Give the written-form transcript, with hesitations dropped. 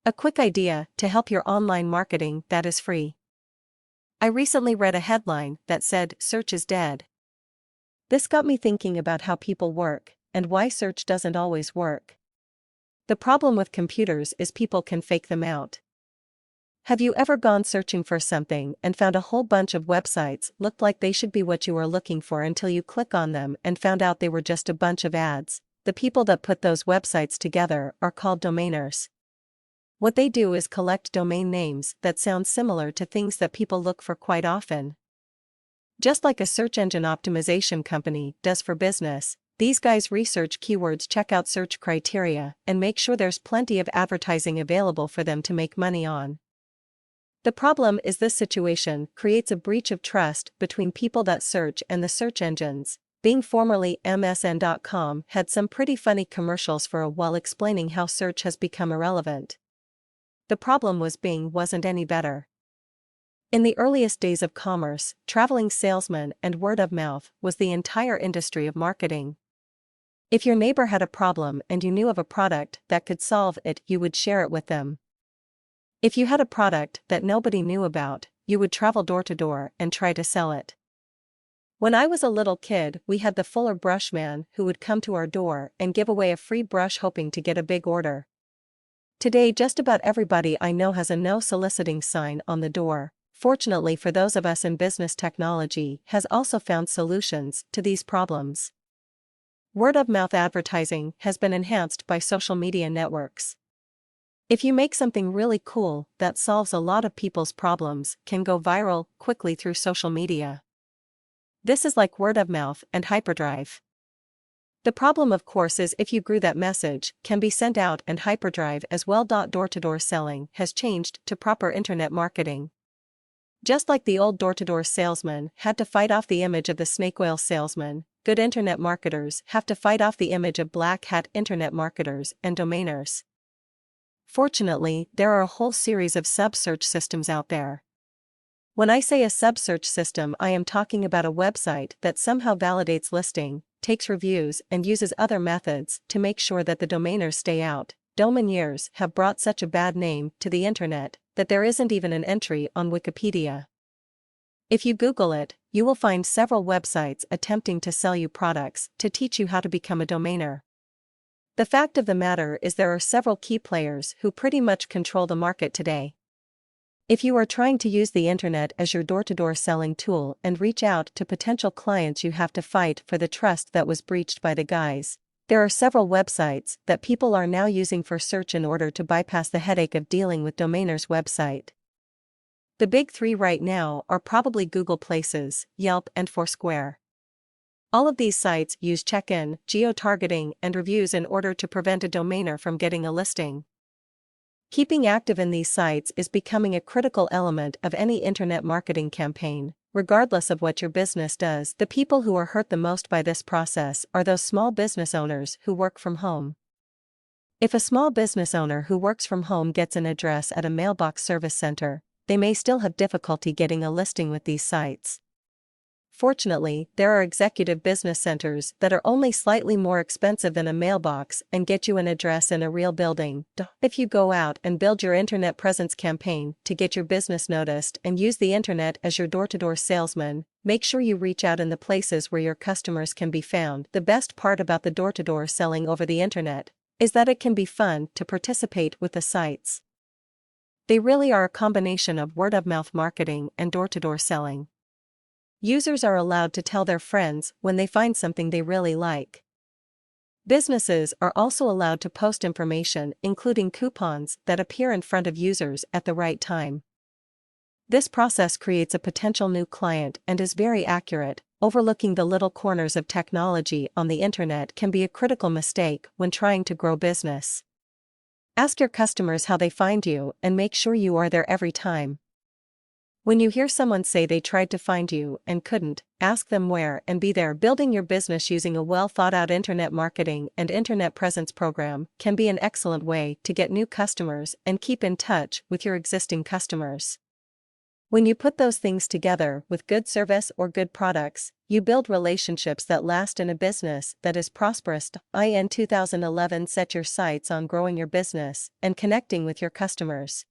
A quick idea to help your online marketing that is free. I recently read a headline that said, "Search is dead." This got me thinking about how people work, and why search doesn't always work. The problem with computers is people can fake them out. Have you ever gone searching for something and found a whole bunch of websites looked like they should be what you were looking for until you click on them and found out they were just a bunch of ads? The people that put those websites together are called domainers. What they do is collect domain names that sound similar to things that people look for quite often. Just like a search engine optimization company does for business, these guys research keywords, check out search criteria, and make sure there's plenty of advertising available for them to make money on. The problem is this situation creates a breach of trust between people that search and the search engines. Bing, formerly MSN.com, had some pretty funny commercials for a while explaining how search has become irrelevant. The problem was Bing wasn't any better. In the earliest days of commerce, traveling salesmen and word of mouth was the entire industry of marketing. If your neighbor had a problem and you knew of a product that could solve it, you would share it with them. If you had a product that nobody knew about, you would travel door to door and try to sell it. When I was a little kid, we had the Fuller brush man who would come to our door and give away a free brush hoping to get a big order. Today, just about everybody I know has a no soliciting sign on the door. Fortunately for those of us in business, technology has also found solutions to these problems. Word-of-mouth advertising has been enhanced by social media networks. If you make something really cool that solves a lot of people's problems, can go viral quickly through social media. This is like word of mouth and hyperdrive. The problem, of course, is if you grew that message can be sent out and hyperdrive as well. Door-to-door selling has changed to proper internet marketing. Just like the old door-to-door salesman had to fight off the image of the snake oil salesman, good internet marketers have to fight off the image of black hat internet marketers and domainers. Fortunately, there are a whole series of sub-search systems out there. When I say a sub-search system, I am talking about a website that somehow validates listing, takes reviews, and uses other methods to make sure that the domainers stay out. Domainers have brought such a bad name to the internet that there isn't even an entry on Wikipedia. If you Google it, you will find several websites attempting to sell you products to teach you how to become a domainer. The fact of the matter is there are several key players who pretty much control the market today. If you are trying to use the internet as your door-to-door selling tool and reach out to potential clients, you have to fight for the trust that was breached by the guys. There are several websites that people are now using for search in order to bypass the headache of dealing with domainers' website. The big three right now are probably Google Places, Yelp, and Foursquare. All of these sites use check-in, geo-targeting, and reviews in order to prevent a domainer from getting a listing. Keeping active in these sites is becoming a critical element of any internet marketing campaign, regardless of what your business does. The people who are hurt the most by this process are those small business owners who work from home. If a small business owner who works from home gets an address at a mailbox service center, they may still have difficulty getting a listing with these sites. Fortunately, there are executive business centers that are only slightly more expensive than a mailbox and get you an address in a real building. If you go out and build your internet presence campaign to get your business noticed and use the internet as your door-to-door salesman, make sure you reach out in the places where your customers can be found. The best part about the door-to-door selling over the internet is that it can be fun to participate with the sites. They really are a combination of word-of-mouth marketing and door-to-door selling. Users are allowed to tell their friends when they find something they really like. Businesses are also allowed to post information, including coupons, that appear in front of users at the right time. This process creates a potential new client and is very accurate. Overlooking the little corners of technology on the internet can be a critical mistake when trying to grow business. Ask your customers how they find you and make sure you are there every time. When you hear someone say they tried to find you and couldn't, ask them where and be there. Building your business using a well-thought-out internet marketing and internet presence program can be an excellent way to get new customers and keep in touch with your existing customers. When you put those things together with good service or good products, you build relationships that last in a business that is prosperous. In 2011, set your sights on growing your business and connecting with your customers.